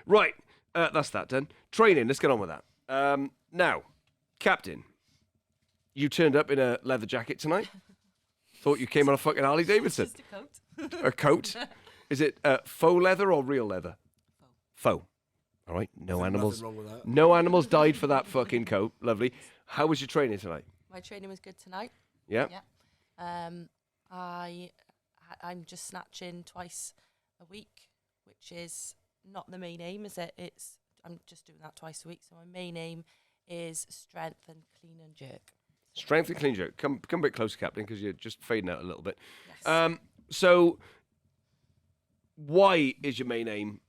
Right, that's that done. Training, let's get on with that. Now, Captain, you turned up in a leather jacket tonight. Thought you came on a fucking Harley Davidson. Just a coat. A coat? Is it faux leather or real leather? Faux. All right, no animals. Nothing wrong with that. No animals died for that fucking coat. Lovely. How was your training tonight? My training was good tonight. Yeah. I'm just snatching twice a week, which is not the main aim, is it? I'm just doing that twice a week. So my main aim is strength and clean and jerk. Strength and clean jerk. Come a bit closer, Captain, because you're just fading out a little bit. Yes. So, why is your main aim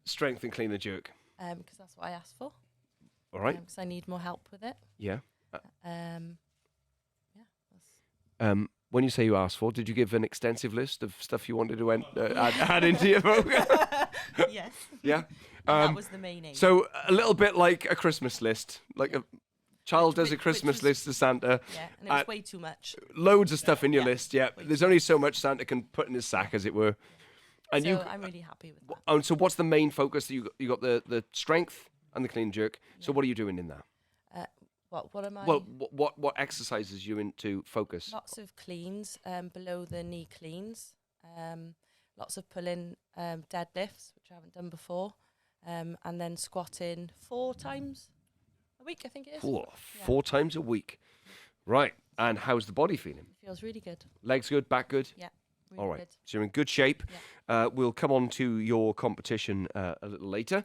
strength and clean and jerk? Because that's what I asked for. All right. Because I need more help with it. Yeah. When you say you asked for, did you give an extensive list of stuff you wanted to add into your program? Yes. Yeah. That was the main aim. So a little bit like a Christmas list, like a child does a Christmas list to Santa. Yeah, and it was way too much. Loads of stuff in your Yeah, list. Yeah. way There's too only so much Santa can put in his sack, as it were. And So I'm really happy with that. And so what's the main focus? You got the strength and the clean jerk. So what are you doing in that? What am I? Well, what exercises you into focus? Lots of cleans, below the knee cleans. Lots of pulling deadlifts, which I haven't done before. And then squatting 4 times a week, I think it is. Four times a week. Right. And how's the body feeling? It feels really good. Legs good, back good? Yeah. Really All right. good. So you're in good shape. Yeah. We'll come on to your competition a little later.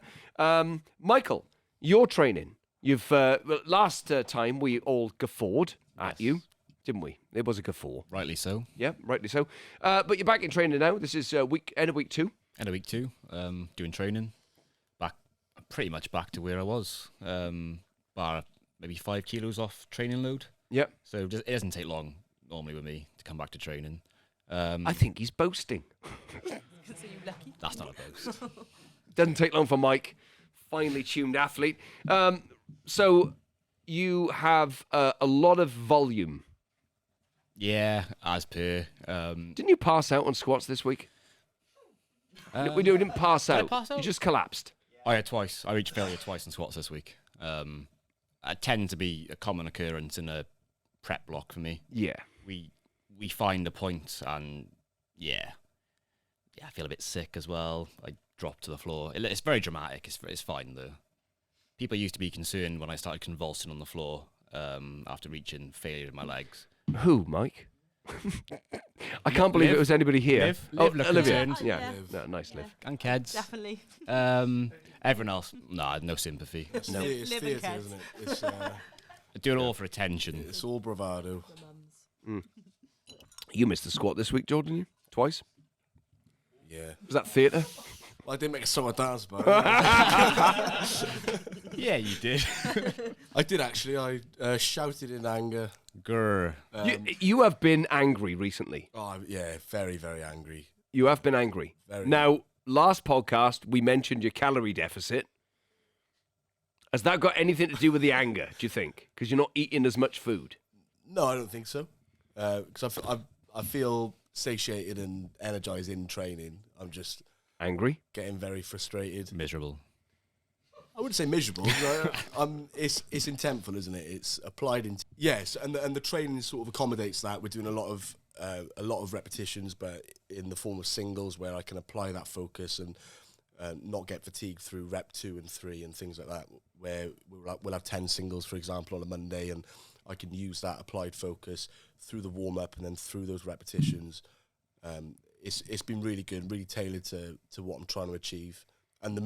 Michael, your training. You've last time we all guffawed at you, didn't we? It was a guffaw. Rightly so. Yeah, rightly so. But you're back in training now. This is end of week 2. End of week 2, doing training. Pretty much back to where I was. Bar maybe 5 kilos off training load. Yep. So it doesn't take long normally with me to come back to training. I think he's boasting. So you lucky? That's not a boast. Doesn't take long for Mike. Finely tuned athlete. So you have a lot of volume. Yeah, as per. Didn't you pass out on squats this week? We didn't pass out. I pass out? You just collapsed. I had twice. I reached failure twice in squats this week. It tend to be a common occurrence in a prep block for me. Yeah. We find a point and I feel a bit sick as well. I drop to the floor. It's very dramatic. It's fine though. People used to be concerned when I started convulsing on the floor after reaching failure in my legs. Who, Mike? I can't believe it was anybody here. Liv looked Olivia. concerned. Yeah. No, nice, Liv. And kids. Definitely. Everyone else, no sympathy. It's No. theatre, isn't it? It's, I do it all for attention. it's all bravado. You missed the squat this week, Jordan, you? Twice? Yeah. Was that theatre? Well, I didn't make a song and dance, but Yeah, you did. I did actually. I shouted in anger. Grr. You have been angry recently. Oh, yeah, very, very angry. You have been angry. Very. Now, last podcast, we mentioned your calorie deficit. Has that got anything to do with the anger, do you think? Because you're not eating as much food. No, I don't think so. Because I feel satiated and energized in training. I'm just Angry? getting very frustrated. Miserable. I wouldn't say miserable. It's intentful, isn't it? It's applied in. Yes, and the training sort of accommodates that. We're doing a lot of repetitions, but in the form of singles, where I can apply that focus and not get fatigued through rep 2 and 3 and things like that. Where we'll have 10 singles, for example, on a Monday, and I can use that applied focus through the warm up and then through those repetitions. It's been really good, really tailored to what I'm trying to achieve, and the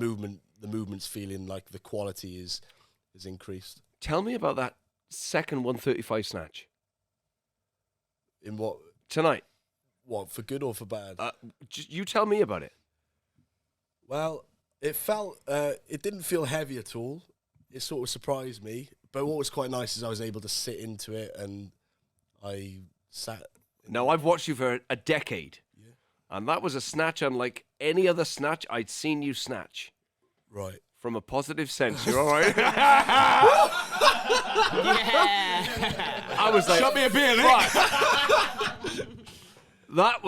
movement's feeling like the quality is increased. Tell me about that second 135 snatch. In what? Tonight. What, for good or for bad? You tell me about it. Well, it didn't feel heavy at all. It sort of surprised me. But what was quite nice is I was able to sit into it, and I sat. Now, I've watched you for a decade. Yeah. And that was a snatch unlike any other snatch I'd seen you snatch. Right. From a positive sense, you're all right? Yeah. I was like, Shut me a beer, that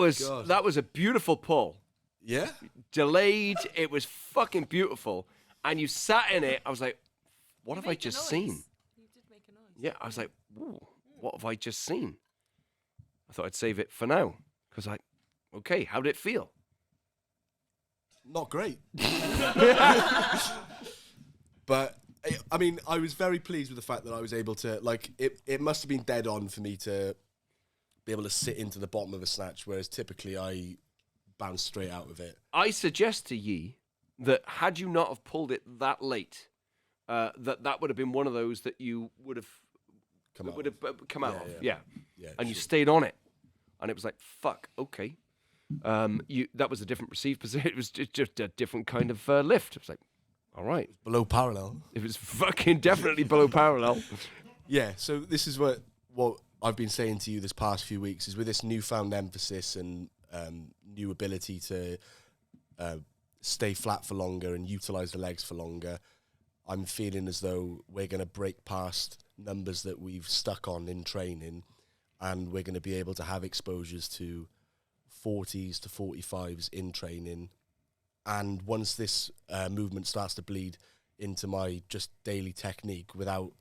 was a beautiful pull. Yeah. delayed. It was fucking beautiful. And you sat in it. I was like, what have I just seen? You did make a noise. Yeah, I was like, ooh, what have I just seen? I thought I'd save it for now. Because okay, how did it feel? Not great. But, I mean, I was very pleased with the fact that I was able to, like, it must have been dead on for me to be able to sit into the bottom of a snatch, whereas typically I bounce straight out of it. I suggest to ye that had you not have pulled it that late, that would have been one of those that you would have come out of. Yeah. And you stayed on it. And it was like, fuck, okay. That was a different perceived position. It was just a different kind of lift. It was like, all right. Below parallel. It was fucking definitely below parallel. Yeah, so this is what I've been saying to you this past few weeks, is with this newfound emphasis and new ability to stay flat for longer and utilize the legs for longer, I'm feeling as though we're going to break past numbers that we've stuck on in training, and we're going to be able to have exposures to 40s to 45s in training. And once this movement starts to bleed into my just daily technique without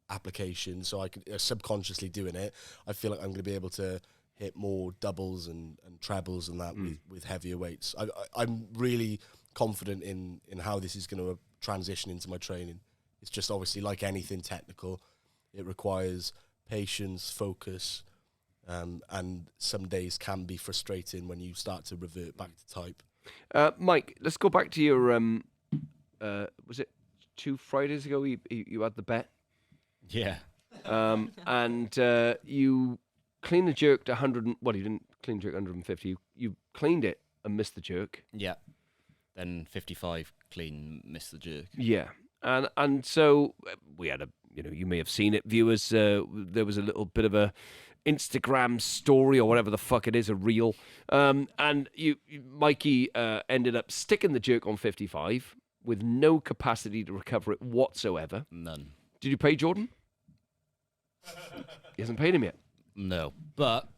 application, so I can subconsciously doing it, I feel like I'm going to be able to hit more doubles and trebles and that with heavier weights. I'm really confident in how this is going to transition into my training. It's just obviously like anything technical, it requires patience, focus, and some days can be frustrating when you start to revert back to type. Mike, let's go back to your, was it 2 Fridays ago you had the bet? Yeah. And you clean and jerked 100, well, you didn't clean and jerk 150, you cleaned it and missed the jerk. Yeah. Then 55 clean, missed the jerk. Yeah. And so we had you may have seen it, viewers, there was a little bit of a Instagram story or whatever the fuck it is, a reel. And Mikey ended up sticking the jerk on 55 with no capacity to recover it whatsoever. None. Did you pay Jordan? He hasn't paid him yet. No. But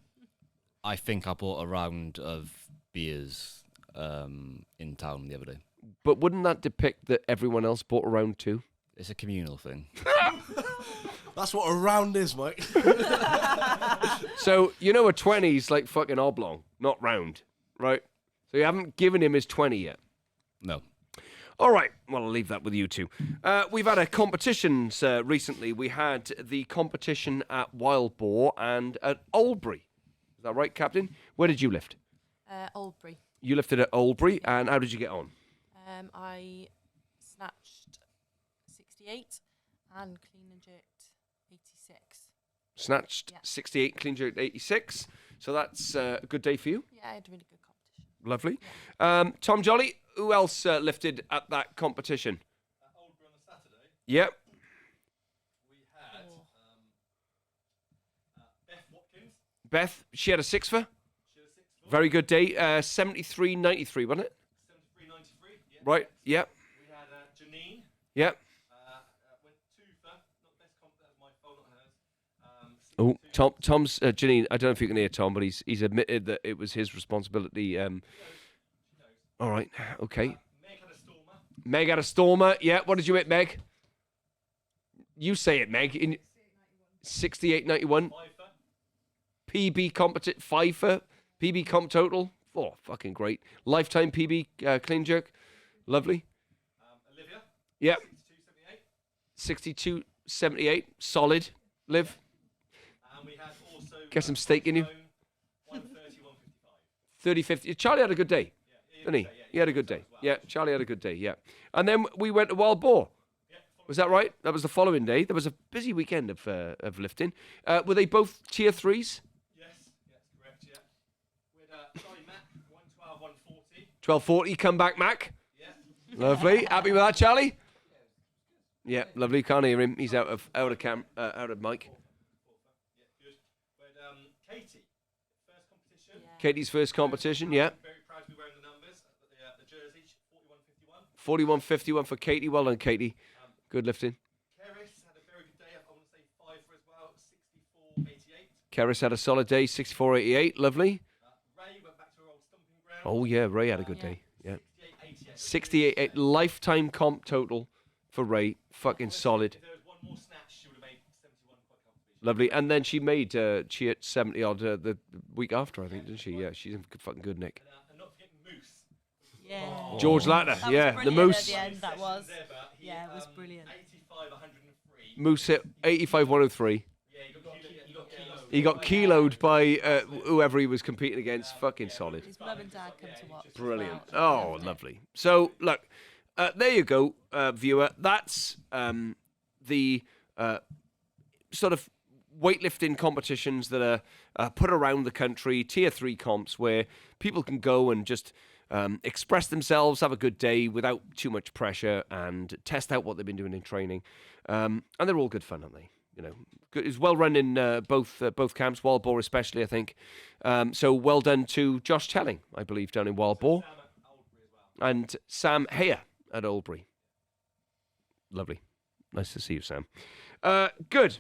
I think I bought a round of beers in town the other day. But wouldn't that depict that everyone else bought a round too? It's a communal thing. That's what a round is, Mike. So, a 20's like fucking oblong, not round, right? So you haven't given him his 20 yet. No. All right, well, I'll leave that with you two. We've had a competitions recently. We had the competition at Wildboar and at Oldbury. Is that right, Captain? Where did you lift? Oldbury. You lifted at Oldbury, and how did you get on? I snatched 68 and clean and jerked 86. Snatched Yeah. 68, clean jerked 86. So that's a good day for you. Yeah, I had a really good competition. Lovely. Tom Jolly, who else lifted at that competition? At Oldbury on the Saturday, Yep. we had Beth Watkins. Beth, she had a 6 for. She had a 6 foot. Very good day. 73.93, wasn't it? 73.93. Yeah. Right. Yep. We had Janine. Yep. Went 2 for. Not best comp. That was my fault, not hers. Oh, Tom's Janine. I don't know if you can hear Tom, but he's admitted that it was his responsibility. She knows. All right. Okay. Meg had a stormer. Meg had a stormer. Yeah. What did you hit, Meg? You say it, Meg. In 68.91. 5 for. PB competition 5 for PB comp total. Oh, fucking great. Lifetime PB clean jerk. Lovely. Olivia. Yep. 62.78. 62.78. Solid. Liv. And we had also. Get some steak in you. 130, 155. 30.50. Charlie had a good day. Didn't he? He had a good day. Yeah, Charlie had a good day, yeah. And then we went to Wild Boar. Was that right? That was the following day. There was a busy weekend of lifting. Were they both tier 3s? Yes, correct, yeah. We had Charlie Mac, 112, 140. 12.40, come back, Mac. Yeah. Lovely. Happy with that, Charlie? Yeah, lovely. Can't hear him. He's out of mic. Yeah, good. We had Katie, first competition. Yeah. Katie's first competition, yeah. Very proud to be wearing the numbers, the jersey, 41.51. 41.51 for Katie. Well done, Katie. Good lifting. Keris had a very good day. I want to say 5 for as well, 64.88. Keris had a solid day, 64.88. Lovely. Ray went back to her old Oh yeah, Ray had a good Yeah. day. Yeah, 68, 68 lifetime comp total for Ray. Fucking solid. If there was one more snatch, she would have made 71 quite comfortably. Lovely. And then she made, she hit 70 odd the week after, I think, didn't she? Yeah, she's in fucking good nick. And not forgetting Moose. Yeah. George Latter, That was yeah, the brilliant Moose. At the end, that was. Sessions ever. He, Yeah, it was brilliant. 85, 103. Moose hit 85 103. Yeah, he got kilos. He got kiloed by whoever he was competing against. Fucking solid. His mum and dad come to watch. as Brilliant. well. Oh, Loved it. lovely. So, look, there you go, viewer. That's the sort of weightlifting competitions that are put around the country, tier 3 comps, where people can go and just express themselves, have a good day without too much pressure, and test out what they've been doing in training. And they're all good fun, aren't they? You know, it's well run in both camps, Wildboar especially, I think. So well done to Josh Telling, I believe, down in Wildboar, and Sam Heyer at Oldbury. Lovely. Nice to see you, Sam. Good.